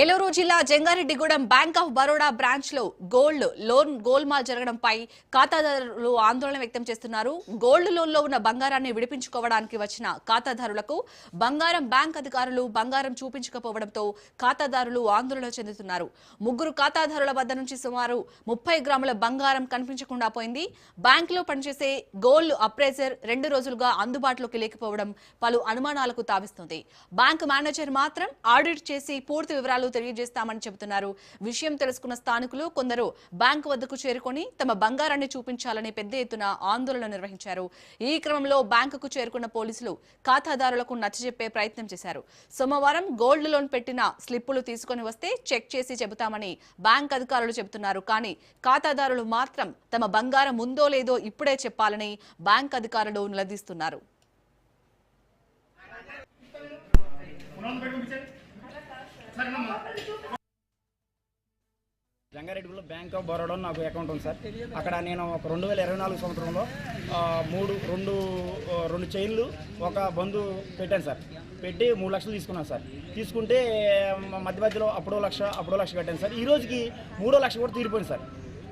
ఏలూరు జిల్లా Jangareddygudem bank of Baroda branch లో gold loan golmaal జరగడంపై ఖాతాదారులు ఆందోళన వ్యక్తం చేస్తున్నారు. గోల్డ్ లోన్ లో ఉన్న బంగారాన్ని విడిపించుకోవడానికి వచ్చిన ఖాతాదారులకు బంగారం బ్యాంక్ అధికారులు బంగారం చూపించకపోవడంతో ఖాతాదారులు ఆందోళన చెందుతున్నారు. ముగ్గురు ఖాతాదారుల వద్ద నుంచి సుమారు 30 గ్రాముల బంగారం కనిపించకుండా పోయింది. బ్యాంక్ లో పనిచేసే గోల్డ్ అప్రైజర్ 2 రోజులుగా అందుబాటులోకి లేకపోవడం పలు అనుమానాలకు తావిస్తుంది. బ్యాంక్ మేనేజర్ మాత్రం ఆడిట్ చేసి పూర్తి వివరాలు తెలియజేస్తామని చెబుతున్నారు. విషయం తెలుసుకున్న స్థానికులు కొందరు బ్యాంకు వద్దకు చేరుకొని తమ బంగారాన్ని చూపించాలని పెద్ద ఎత్తున ఆందోళన నిర్వహించారు. ఈ క్రమంలో బ్యాంకుకు చేరుకున్న పోలీసులు ఖాతాదారులకు నచ్చజెప్పే ప్రయత్నం చేశారు. సోమవారం గోల్డ్ లోన్ పెట్టిన స్లిప్పులు తీసుకుని వస్తే చెక్ చేసి చెబుతామని బ్యాంక్ అధికారులు చెబుతున్నారు. కానీ ఖాతాదారులు మాత్రం తమ బంగారం ఉందో లేదో ఇప్పుడే చెప్పాలని బ్యాంక్ అధికారులు నిలదీస్తున్నారు. జంగారెడ్డిగూడెం బ్యాంక్ ఆఫ్ బరోడా నాకు అకౌంట్ ఉంది సార్. అక్కడ నేను ఒక 2024 సంవత్సరంలో రెండు చైన్లు ఒక బంధు పెట్టాను సార్. పెట్టి 3 లక్షలు తీసుకున్నాను సార్. తీసుకుంటే మధ్యలో అప్పుడో లక్ష కట్టాను సార్. ఈ రోజుకి 3వ లక్ష కూడా తీరిపోయింది సార్.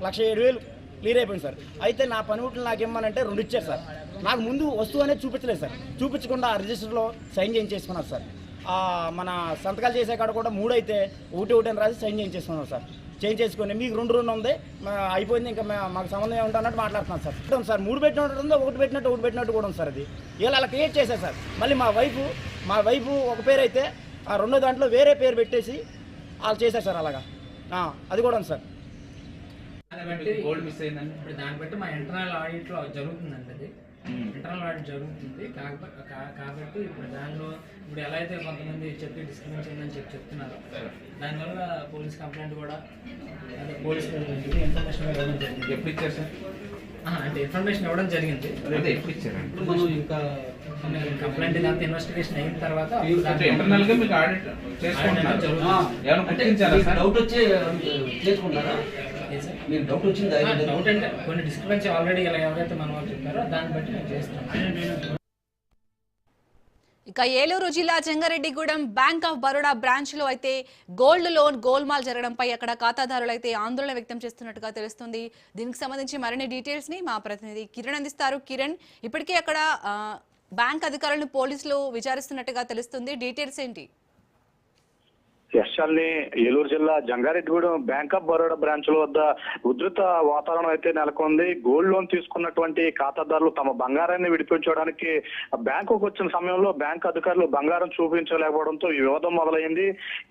1,07,000 క్లియర్ అయిపోయింది సార్. అయితే నా పనిముట్లు నాకేమనంటే 2 ఇచ్చారు సార్. నాకు ముందు వస్తువు అనేది చూపించలేదు సార్. చూపించకుండా ఆ రిజిస్టర్లో సైన్ చేయించేసుకున్నారు సార్. మన సంతకాలు చేసే కాడ కూడా 3 అయితే 1 అని రాసి సైన్ చేయించేసుకున్నాం సార్. చేంజ్ చేసుకొని మీకు 2 ఉంది అయిపోయింది, ఇంకా మాకు సంబంధం ఏముంటుంది అన్నట్టు మాట్లాడుతున్నాను సార్. సార్ 3 పెట్టినట్టు ఉంది, ఒకటి పెట్టినట్టు కూడా ఉంది సార్. అది ఇలా అలా క్రియేట్ చేశారు సార్. మళ్ళీ మా వైఫ్ ఒక పేరు అయితే ఆ 2వ దాంట్లో వేరే పేరు పెట్టేసి వాళ్ళు చేశారు సార్. అలాగా అది కూడా ఉంది సార్. గోల్డ్ మిస్ అయిందండి. ఇప్పుడు దాన్ని బట్టి మా ఇంటర్నల్ ఆడిట్లో జరుగుతుందండి. అది ఇంటర్నల్ ఆడిట్ జరుగుతుంది కాబట్టి ఇప్పుడు దానిలో ఇప్పుడు ఎలా అయితే కొంతమంది చెప్పి డిస్క్రిమినేట్ అయిందని చెప్తున్నారు, దానివల్ల పోలీస్ కంప్లైంట్ కూడా పోలీస్ ఇన్ఫర్మేషన్ ఇవ్వడం జరిగింది. ఎప్పుడు ఇచ్చారు సార్? అంటే ఇన్ఫర్మేషన్ ఇవ్వడం జరిగింది. ఎప్పుడు ఇచ్చారు? మనం ఇంకా కంప్లైంట్ ఇదంతా ఇన్వెస్టిగేషన్ అయిన తర్వాత ఇంటర్నల్ గా మీకు ఆడిట్ చేసుకుంటున్నారు. డౌట్ వచ్చి చేసుకుంటారా? డౌట్ వచ్చింది. డౌట్ అంటే కొన్ని డిస్క్రిపెన్సీ ఆల్రెడీ ఇలా ఎవరైతే మన వాళ్ళు చెప్పారో దాన్ని బట్టి నేను చేస్తాను. ఇక ఏలూరు జిల్లా Jangareddygudem bank of Baroda branch లో అయితే గోల్డ్ లోన్ గోల్మాల్ జరగడంపై అక్కడ ఖాతాదారులు అయితే ఆందోళన వ్యక్తం చేస్తున్నట్టుగా తెలుస్తుంది. దీనికి సంబంధించి మరిన్ని డీటెయిల్స్ ని మా ప్రతినిధి కిరణ్ అందిస్తారు. కిరణ్, ఇప్పటికే అక్కడ బ్యాంక్ అధికారులను పోలీసులు విచారిస్తున్నట్టుగా తెలుస్తుంది. డీటెయిల్స్ ఏంటి? యశాల్ని ఏలూరు జిల్లా Jangareddygudem bank of Baroda branch లో వద్ద ఉధృత వాతావరణం అయితే నెలకొంది. గోల్డ్ లోన్ తీసుకున్నటువంటి ఖాతాదారులు తమ బంగారాన్ని విడిపించడానికి బ్యాంకుకు వచ్చిన సమయంలో బ్యాంక్ అధికారులు బంగారం చూపించలేకపోవడంతో ఈ వివాదం మొదలైంది.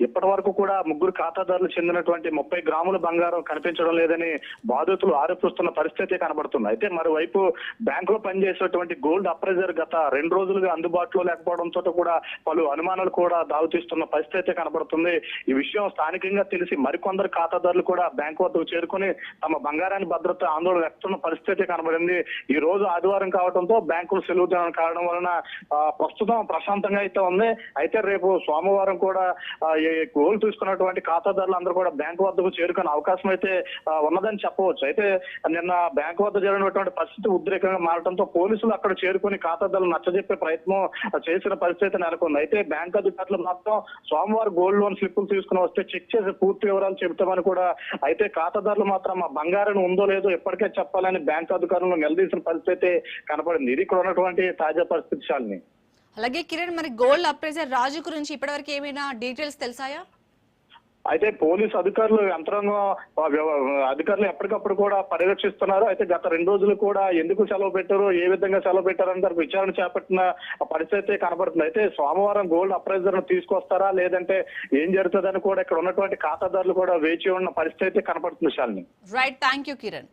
ఇప్పటి వరకు కూడా 3 ఖాతాదారులు చెందినటువంటి 30 గ్రాముల బంగారం కనిపించడం లేదని బాధితులు ఆరోపిస్తున్న పరిస్థితి కనబడుతుంది. అయితే మరోవైపు బ్యాంక్ లో పనిచేసేటువంటి గోల్డ్ అప్రైజర్ గత 2 రోజులుగా అందుబాటులో లేకపోవడంతో కూడా పలు అనుమానాలు కూడా దావతీస్తున్న పరిస్థితి కనబడుతుంది. ఈ విషయం స్థానికంగా తెలిసి మరికొందరు ఖాతాదారులు కూడా బ్యాంకు వద్దకు చేరుకుని తమ బంగారాన్ని భద్రత ఆందోళన వ్యక్తున్న పరిస్థితి కనబడింది. ఈ రోజు ఆదివారం కావడంతో బ్యాంకులు సెలవు దినం కావడం వలన ప్రస్తుతం ప్రశాంతంగా అయితే ఉంది. అయితే రేపు సోమవారం కూడా గోల్డ్ తీసుకున్నటువంటి ఖాతాదారులు అందరూ కూడా బ్యాంకు వద్దకు చేరుకునే అవకాశం అయితే ఉన్నదని చెప్పవచ్చు. అయితే నిన్న బ్యాంకు వద్ద జరిగినటువంటి పరిస్థితి ఉద్రేకంగా మారడంతో పోలీసులు అక్కడ చేరుకుని ఖాతాదారులు నచ్చజెప్పే ప్రయత్నం చేసిన పరిస్థితి నెలకొంది. అయితే బ్యాంకు అధికారులు మాత్రం సోమవారం గోల్డ్ లోన్ స్లిప్పులు తీసుకుని వస్తే చెక్ చేసి పూర్తి వివరాలు చెబుతామని కూడా, అయితే ఖాతాదారులు మాత్రం మా బంగారం ఉందో లేదో ఎప్పటికే చెప్పాలని బ్యాంకు అధికారులను నిలదీసిన పరిస్థితి కనపడింది. ఇది ఇక్కడ ఉన్నటువంటి తాజా పరిస్థితి శాలిని. అలాగే కిరణ్, మరి గోల్డ్ అప్రైజర్ రాజు గురించి ఇప్పటివరకు ఏమైనా డీటెయిల్స్ తెలుసాయా? అయితే పోలీసు అధికారులు అధికారులు ఎప్పటికప్పుడు కూడా పర్యవేక్షిస్తున్నారు. అయితే గత 2 రోజులు కూడా ఎందుకు సెలవు పెట్టారు, ఏ విధంగా సెలవు పెట్టారని దానికి విచారణ చేపట్టిన పరిస్థితి కనబడుతుంది. అయితే సోమవారం గోల్డ్ అప్రైజర్ ను తీసుకొస్తారా లేదంటే ఏం జరుగుతుందని కూడా ఇక్కడ ఉన్నటువంటి ఖాతాదారులు కూడా వేచి ఉన్న పరిస్థితి కనబడుతుంది Shalini. Right, thank you Kiran.